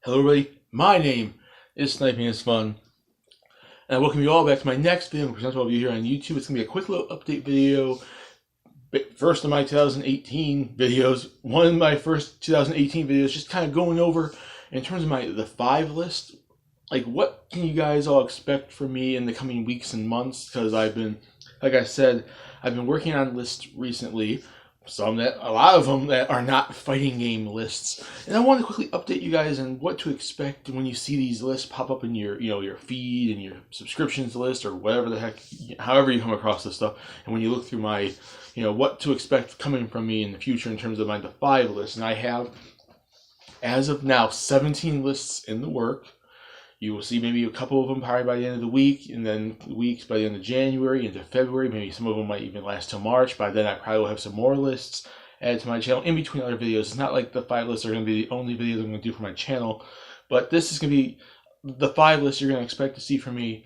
Hello everybody, my name is Sniping is Fun, and I welcome you all back to my next video. I'm presenting to all of you here on YouTube. It's going to be a quick little update video. First of my 2018 videos, one of my first 2018 videos, just kind of going over, in terms of the 5 list, like what can you guys all expect from me in the coming weeks and months, because I've been, like I said, I've been working on lists recently. A lot of them that are not fighting game lists, and I want to quickly update you guys on what to expect when you see these lists pop up in your feed and your subscriptions list or whatever the heck, however you come across this stuff. And when you look through my, what to expect coming from me in the future in terms of my 5 list, and I have, as of now, 17 lists in the work. You will see maybe a couple of them probably by the end of the week, and then weeks by the end of January into February. Maybe some of them might even last till March. By then, I probably will have some more lists added to my channel in between other videos. It's not like the 5 lists are going to be the only videos I'm going to do for my channel, but this is going to be the 5 lists you're going to expect to see from me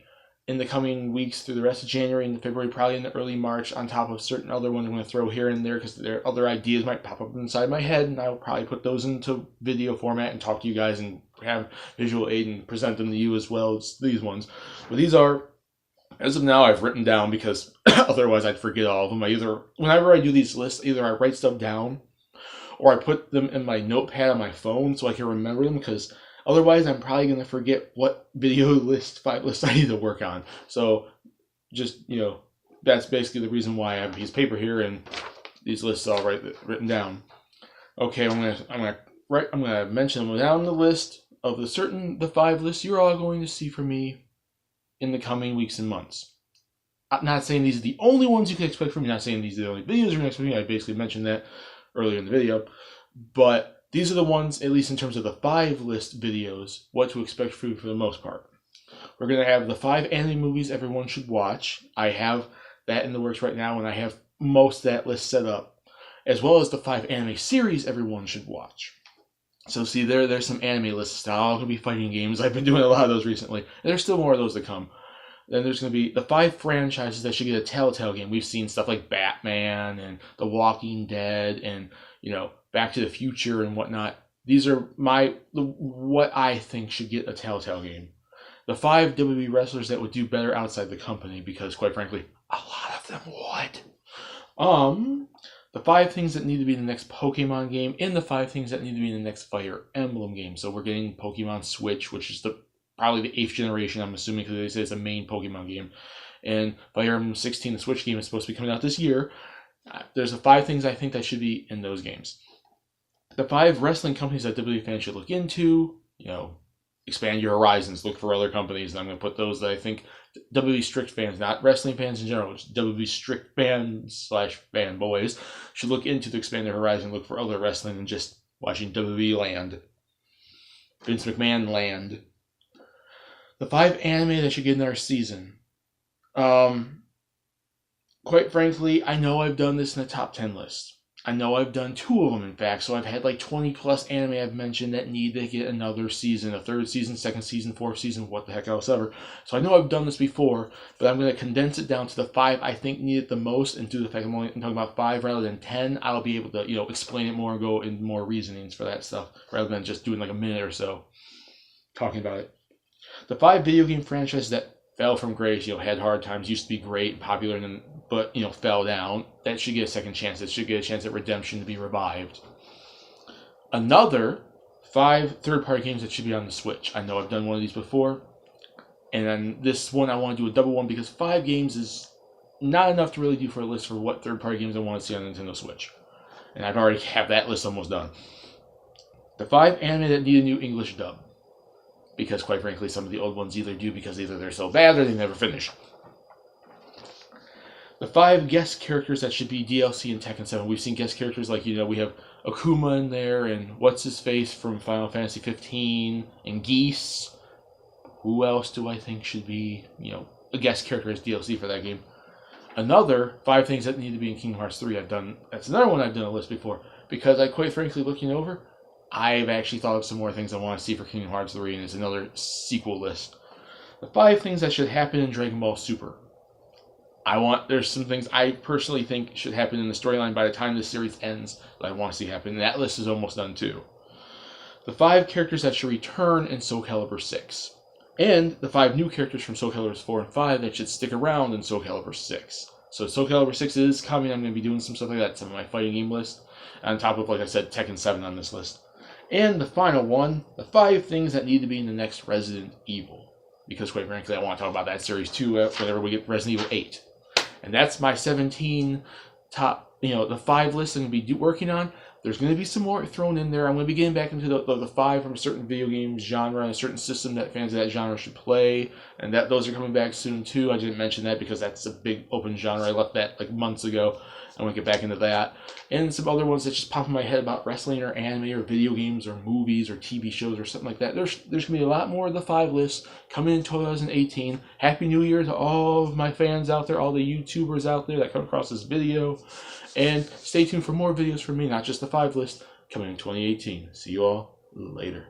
in the coming weeks through the rest of January and February, probably in the early March, on top of certain other ones I'm going to throw here and there, because their other ideas might pop up inside my head, and I'll probably put those into video format and talk to you guys and have visual aid and present them to you as well as these ones. But these are, as of now, I've written down, because otherwise I'd forget all of them. Whenever I do these lists, either I write stuff down or I put them in my notepad on my phone so I can remember them, because otherwise I'm probably going to forget what 5 lists I need to work on. So just, that's basically the reason why I have a piece of paper here and these lists all written down. Okay, I'm gonna mention them down the list of the 5 lists you're all going to see from me in the coming weeks and months. I'm not saying these are the only ones you can expect from me. Not saying these are the only videos you're going to expect from me. I basically mentioned that earlier in the video. But these are the ones, at least in terms of the 5 list videos, what to expect from you for the most part. We're going to have the 5 anime movies everyone should watch. I have that in the works right now, and I have most of that list set up, as well as the 5 anime series everyone should watch. So see, there's some anime lists now. All going to be fighting games. I've been doing a lot of those recently, and there's still more of those to come. Then there's going to be the 5 franchises that should get a Telltale game. We've seen stuff like Batman and The Walking Dead and, Back to the Future and whatnot. These are what I think should get a Telltale game. The 5 WWE wrestlers that would do better outside the company, because quite frankly, a lot of them would. The 5 things that need to be in the next Pokemon game, and the 5 things that need to be in the next Fire Emblem game. So we're getting Pokemon Switch, which is probably the 8th generation, I'm assuming, because they say it's a main Pokemon game. And Fire Emblem 16, the Switch game, is supposed to be coming out this year. There's the 5 things I think that should be in those games. The 5 wrestling companies that WWE fans should look into, expand your horizons, look for other companies, and I'm going to put those that I think WWE strict fans, not wrestling fans in general, just WWE strict fans / fanboys, should look into to expand their horizon, look for other wrestling than just watching WWE land. Vince McMahon land. The 5 anime that should get in our season. Quite frankly, I know I've done this in the top 10 list. I know I've done 2 of them, in fact, so I've had like 20 plus anime I've mentioned that need to get another season, a 3rd season, 2nd season, 4th season, what the heck else ever. So I know I've done this before, but I'm going to condense it down to the 5 I think need it the most, and due to the fact I'm talking about 5 rather than 10, I'll be able to, explain it more and go into more reasonings for that stuff, rather than just doing like a minute or so talking about it. The 5 video game franchises that fell from grace, had hard times, used to be great and popular, but fell down. That should get a second chance. It should get a chance at redemption to be revived. Another 5 third-party games that should be on the Switch. I know I've done one of these before, and then this one I want to do a double one, because 5 games is not enough to really do for a list for what third-party games I want to see on Nintendo Switch. And I've already have that list almost done. The 5 anime that need a new English dub, because quite frankly some of the old ones either do because either they're so bad or they never finish. The 5 guest characters that should be DLC in Tekken 7. We've seen guest characters like, we have Akuma in there, and what's-his-face from Final Fantasy 15, and Geese. Who else do I think should be, a guest character as DLC for that game? Another 5 things that need to be in Kingdom Hearts 3 that's another one I've done a list before, because I quite frankly, looking over, I've actually thought of some more things I want to see for Kingdom Hearts 3, and it's another sequel list. The 5 things that should happen in Dragon Ball Super. There's some things I personally think should happen in the storyline by the time the series ends that I want to see happen. And that list is almost done too. the 5 characters that should return in Soul Calibur 6, and the 5 new characters from Soul Calibur 4 and 5 that should stick around in Soul Calibur 6. So Soul Calibur 6 is coming. I'm going to be doing some stuff like that, some of my fighting game list, on top of, like I said, Tekken 7 on this list. And the final one, the 5 things that need to be in the next Resident Evil. Because quite frankly, I want to talk about that series too whenever we get Resident Evil 8. And that's my 17 top, the 5 lists I'm going to be working on. There's going to be some more thrown in there. I'm going to be getting back into the 5 from a certain video game genre and a certain system that fans of that genre should play. And that those are coming back soon too. I didn't mention that because that's a big open genre. I left that like months ago. I want to get back into that. And some other ones that just pop in my head about wrestling or anime or video games or movies or TV shows or something like that. There's going to be a lot more of the 5 lists coming in 2018. Happy New Year to all of my fans out there, all the YouTubers out there that come across this video. And stay tuned for more videos from me, not just the 5 list, coming in 2018. See you all later.